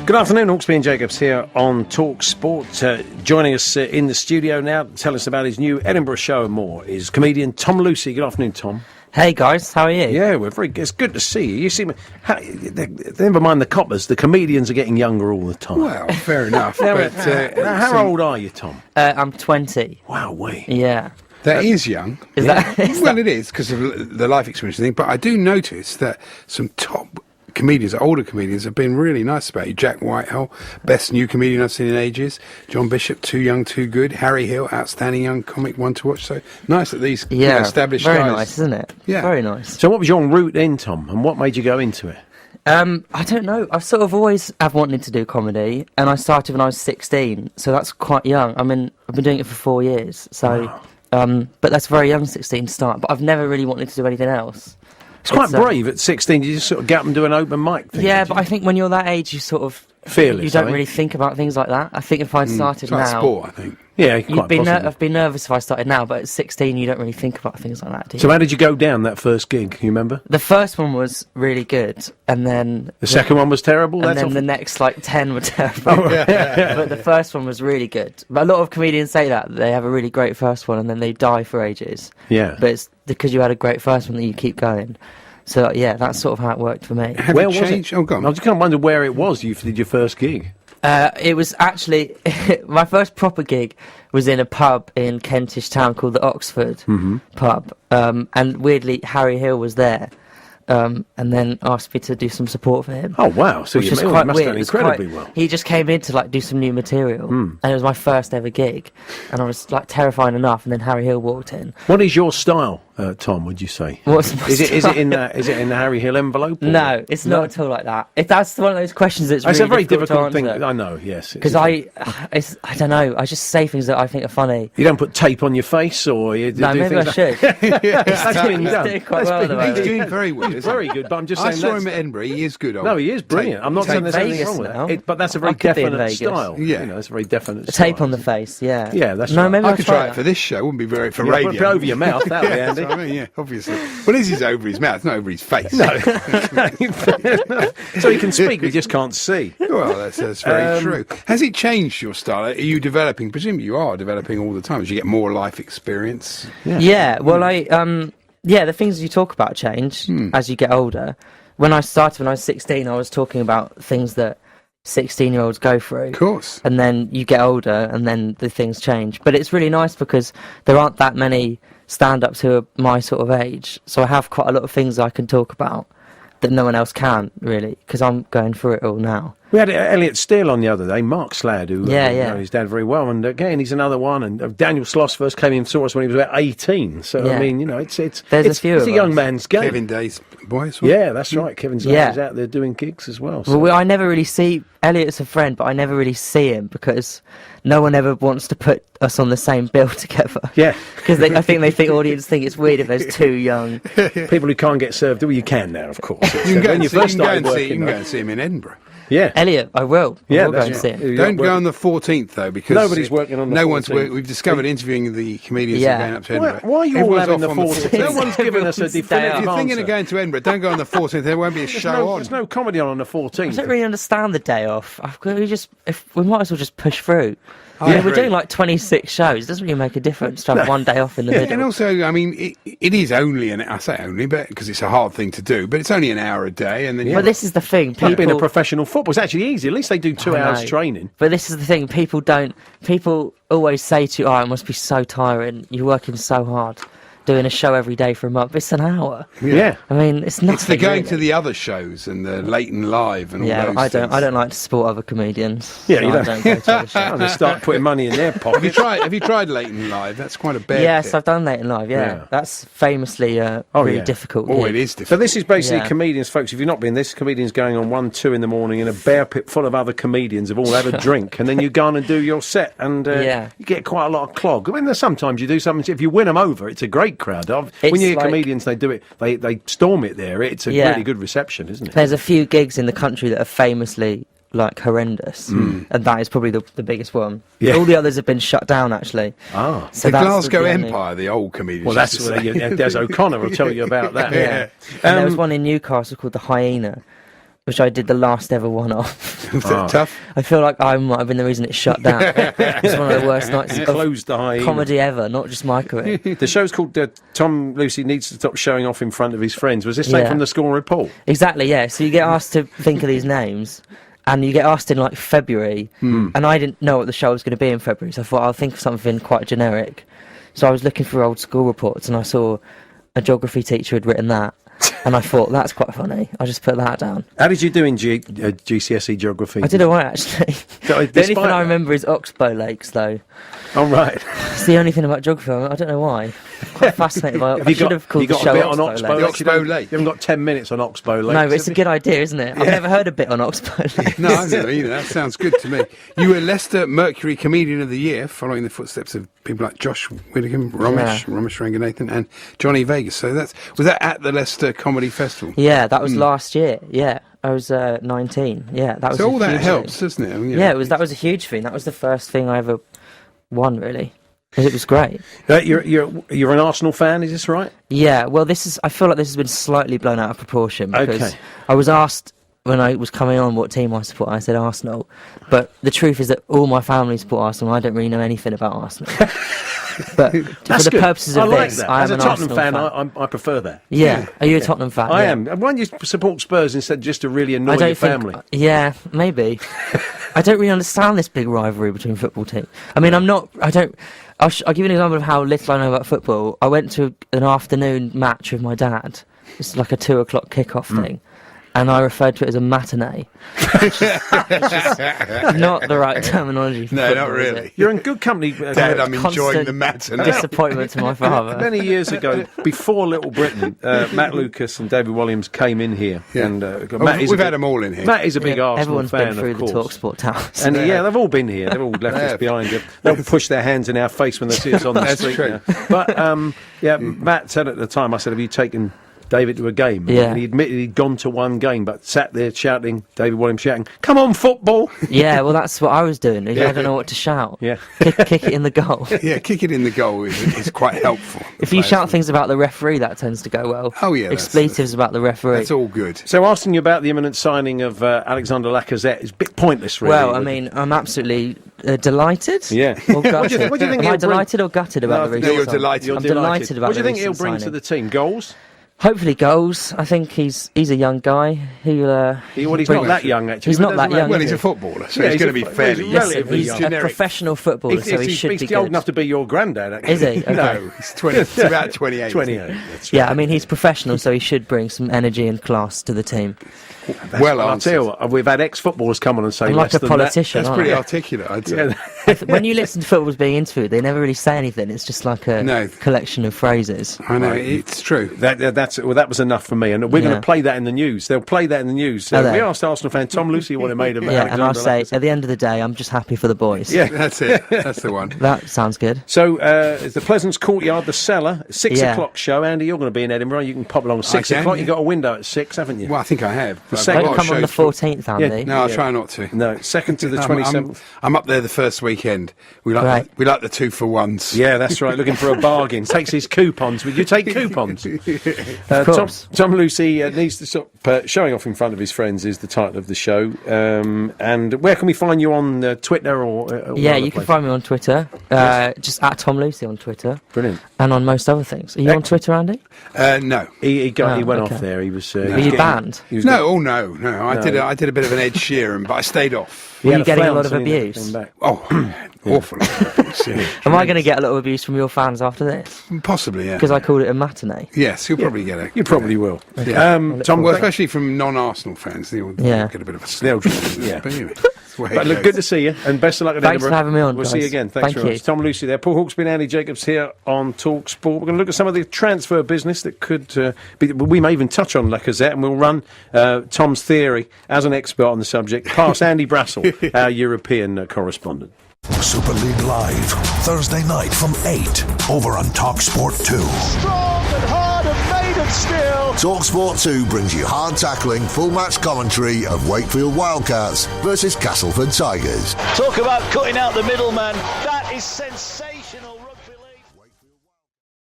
Good afternoon, Hawksby and Jacobs here on TalkSPORT. Joining us in the studio now to tell us about his new Edinburgh show and more is comedian Tom Lucy. Good afternoon, Tom. Hey guys, how are you? Yeah, we're very good. It's good to see you. You seem... never mind the coppers, the comedians are getting younger all the time. Well, fair enough. But, how old are you, Tom? I'm 20. Wow, we. Yeah. That is young. Is that? Well, it is because of the life experience thing. But I do notice that some top comedians, older comedians, have been really nice about you. Jack Whitehall, best new comedian I've seen in ages. John Bishop, too young, too good. Harry Hill, outstanding young comic, one to watch. So nice that these established very guys. Nice, isn't it? Yeah, very nice. So what was your route in, Tom, and what made you go into it? I don't know. I've sort of always have wanted to do comedy, and I started when I was 16, so that's quite young. I mean, I've been doing it for 4 years, so but that's very young, 16 to start. But I've never really wanted to do anything else. It's quite brave at 16. You just sort of get up and do an open mic thing. Yeah, but I think when you're that age, you sort of fearless. You don't really think about things like that. I think if I started now, it's like sport, I think. Yeah, I've been nervous if I started now, but at 16, you don't really think about things like that, do you? So how did you go down that first gig? You remember? The first one was really good, and then the second one was terrible. And then the next 10 were terrible. But the first one was really good. But a lot of comedians say that they have a really great first one and then they die for ages. Yeah. But it's because you had a great first one that you keep going. So yeah, that's sort of how it worked for me. Have you changed? Oh, go on. I just kind of wonder where it was you did your first gig. It was actually my first proper gig was in a pub in Kentish Town called the Oxford pub, and weirdly Harry Hill was there, and then asked me to do some support for him. Oh wow! So which you was quite must weird. have done incredibly well. He just came in to do some new material, and it was my first ever gig, and I was terrifying enough. And then Harry Hill walked in. What is your style, Tom? Would you say? What's my is it style? in the Harry Hill envelope? Or? No, it's not at all like that. If that's one of those questions, it's really a very difficult to thing. answer. I know. Yes, because I don't know. I just say things that I think are funny. You don't put tape on your face, or you no, do maybe things I should. That's been done. Doing quite well at the moment. He's doing very well. He's very good, but I'm just saying. I saw him at Edinburgh. He is good. No, he is brilliant. I'm not saying there's anything wrong with that. But that's a very definite style. Yeah, it's a very definite. Tape on the face. Yeah. Yeah, that's no. right. Maybe I could try it for this show. Wouldn't be very for radio. Put it over your mouth. That would be handy. I mean, yeah, obviously. Well, this is over his mouth, not over his face. No. So he can speak, we just can't see. Well, that's very true. Has it changed your style? Are you developing? Presumably you are developing all the time as you get more life experience. Yeah. Well, the things you talk about change as you get older. When I started when I was 16, I was talking about things that 16-year-olds go through. Of course. And then you get older and then the things change. But it's really nice because there aren't that many stand-ups who are my sort of age. So I have quite a lot of things I can talk about that no one else can, really, because I'm going through it all now. We had Elliot Steele on the other day, Mark Sladd, who knows his dad very well, and again, he's another one. And Daniel Sloss first came in and saw us when he was about 18. So I mean, it's a young man's game. Kevin Day's boy as well. Yeah, that's right. Kevin's out there doing gigs as well. So. Well, I never really see Elliot's a friend, but I never really see him because no one ever wants to put us on the same bill together. Yeah, because I think audience think it's weird if there's two young people who can't get served. Well, you can now, of course. You can go and see him in Edinburgh. Yeah, Elliot, I will. Yeah, I will go and see him. Don't go on the 14th though, because nobody's working on the 14th. No one's working. We've discovered interviewing the comedians who are going up to Edinburgh. Why are you all having the 14th? No one's given us a definitive If you're thinking of going to Edinburgh, don't go on the 14th. There won't be a show on. There's no comedy on the 14th. I don't really understand the day off. We might as well just push through. We're doing 26 shows. It doesn't really make a difference to have one day off in the middle. And also, I mean, it is only I say only, but because it's a hard thing to do, but it's only an hour a day, and then. But this is the thing. People being a professional football, it's actually easy. At least they do 2 hours training. But this is the thing. People always say to you, "Oh, it must be so tiring. You're working so hard." Doing a show every day for a month. It's an hour. Yeah. I mean, it's nothing. It's the going to the other shows and the late and live and all those things. I don't like to support other comedians. Yeah, you don't. I don't go to other shows. I'm going to start putting money in their pocket. Have you tried late and live? That's quite a bear. Yes, I've done late and live. Yeah, that's famously really difficult. Oh, it is difficult. So this is basically comedians, folks. If you've not been, this comedians going on 1, 2 in the morning in a bear pit full of other comedians have all had a drink, and then you go on and do your set, and you get quite a lot of clog. I mean, sometimes you do something. If you win them over, it's a great crowd. When you hear comedians, they do it. They storm it there. It's a really good reception, isn't it? There's a few gigs in the country that are famously horrendous, and that is probably the biggest one. Yeah. All the others have been shut down actually. So the Glasgow Empire, the old comedians. Well, that's what Des O'Connor will tell you about that. And there was one in Newcastle called the Hyena, which I did the last ever one off. Was that tough? I feel like I might have been the reason it shut down. It's one of the worst nights of Closed the hyena. comedy ever, not just my career. The show's called Tom Lucy Needs to Stop Showing Off in Front of His Friends. Was this taken from the school report? Exactly, yeah. So you get asked to think of these names, and you get asked in like February, and I didn't know what the show was going to be in February, so I thought I'll think of something quite generic. So I was looking through old school reports, and I saw a geography teacher had written that. And I thought, that's quite funny. I just put that down. How did you do in GCSE geography? I did all right, actually. The only thing I remember is Oxbow Lakes, though. Oh, right. It's the only thing about geography. I don't know why. I'm quite fascinated by it. I should have called the show Oxbow Lakes. Oxbow Lake. You haven't got 10 minutes on Oxbow Lakes. No, but it's a good idea, isn't it? I've never heard a bit on Oxbow Lakes. No, I've never either. That sounds good to me. You were Leicester Mercury Comedian of the Year, following the footsteps of people like Josh Widdicombe, Ramesh Ranganathan, and Johnny Vegas. So was that at the Leicester Comedy Festival? Yeah, that was last year. Yeah, I was 19. Yeah, that was. So all that helps, doesn't it? Yeah, that was a huge thing. That was the first thing I ever won, really. Because it was great. You're an Arsenal fan, is this right? Yeah, well, I feel like this has been slightly blown out of proportion because I was asked when I was coming on what team I support. I said Arsenal, but the truth is that all my family support Arsenal. I don't really know anything about Arsenal. But for the purposes of this, I am an Arsenal fan. I prefer that. Yeah. Are you a Tottenham fan? I am. Why don't you support Spurs instead, just to really annoy your family? Yeah, maybe. I don't really understand this big rivalry between football teams. I mean, I'll give you an example of how little I know about football. I went to an afternoon match with my dad. It's like a 2:00 kickoff thing. And I referred to it as a matinee. Which is not the right terminology for football, not really. You're in good company. Dad, I'm enjoying the matinee. Disappointment to my father. Many years ago, before Little Britain, Matt Lucas and David Williams came in here. Yeah. And we've had them all in here. Matt is a big Arsenal everyone's fan, been through of the course. TalkSPOrt towers. And they've all been here. They've all left us behind. They'll push their hands in our face when they see us on the street. True. But Matt said at the time, I said, have you taken David to a game? Yeah. And he admitted he'd gone to one game, but sat there shouting, David Williams shouting, "Come on, football!" Yeah, well, that's what I was doing. I don't know what to shout. Yeah. Kick it in the goal. Yeah, kick it in the goal is quite helpful. If you shout things about the referee, that tends to go well. Oh, yeah. Expletives about the referee. That's all good. So asking you about the imminent signing of Alexander Lacazette is a bit pointless, really. Well, I mean, I'm absolutely delighted. Yeah. Or gutted. What do you think Am I delighted or gutted about the recent you're signing? delighted. I'm delighted about What do you the think he'll recent bring to signing. the team? Goals? Hopefully goals. I think he's a young guy who. He's not that young, actually. He's not that young. Well, he's a footballer, so Yeah, he's going to be fairly young. He's a professional footballer, so he should be He's good. old enough to be your granddad, actually. Is he? Okay. No, he's 20. It's about 28. 28. That's right. Yeah, I mean, he's professional, so he should bring some energy and class to the team. Well I'll tell you what, we've had ex-footballers come on and say I'm less like a than politician. That's pretty articulate, I'd say. When you listen to footballers being interviewed, they never really say anything. It's just like a collection of phrases. I know, it's true. That was enough for me, and we're going to play that in the news. They'll play that in the news. We asked Arsenal fan Tom Lucy what it made of Alexander and I'll say, Lacazette. at the end of the day, I'm just happy for the boys. Yeah, That's it. That's the one. That sounds good. So, it's the Pleasance Courtyard, the Cellar, 6 o'clock show. Andy, you're going to be in Edinburgh. You can pop along 6 o'clock. You've got a window at 6, haven't you? Well, I think I have. Don't come on the 14th, Andy. No, I'll try not to. No, 2nd to the 27th. I'm up there the first weekend. We like the 2-for-1s. Yeah, that's right. Looking for a bargain. Takes his coupons. Would you take coupons? Of course. Tom Lucy needs to stop showing off in front of his friends is the title of the show. And where can we find you on Twitter or? You can find me on Twitter. Just at Tom Lucy on Twitter. Brilliant. And on most other things. Are you on Twitter, Andy? No. He went off there. He was. Were you banned? No. I did a bit of an Ed Sheeran, but I stayed off. Were you getting a lot of abuse? Oh, awful. Am I going to get a lot of abuse from your fans after this? Possibly, yeah. Because I called it a matinee. Yes, you'll probably get it. You probably will. Yeah. Tom, especially from non-Arsenal fans, they'll get a bit of a snell. Yeah. But anyway, but look, good to see you, and best of luck at Thanks Edinburgh. for having me on. We'll guys. see you again. Thanks very much. Tom Lucy there, Paul Hawksby and Andy Jacobs here on TalkSPORT. We're going to look at some of the transfer business that could be. We may even touch on Lacazette, and we'll run Tom's theory as an expert on the subject past Andy Brassel, our European correspondent. Super League Live, Thursday night from 8, over on TalkSPORT 2. Strong and hard and made of steel. TalkSPORT 2 brings you hard-tackling, full-match commentary of Wakefield Wildcats versus Castleford Tigers. Talk about cutting out the middleman. That is sensational.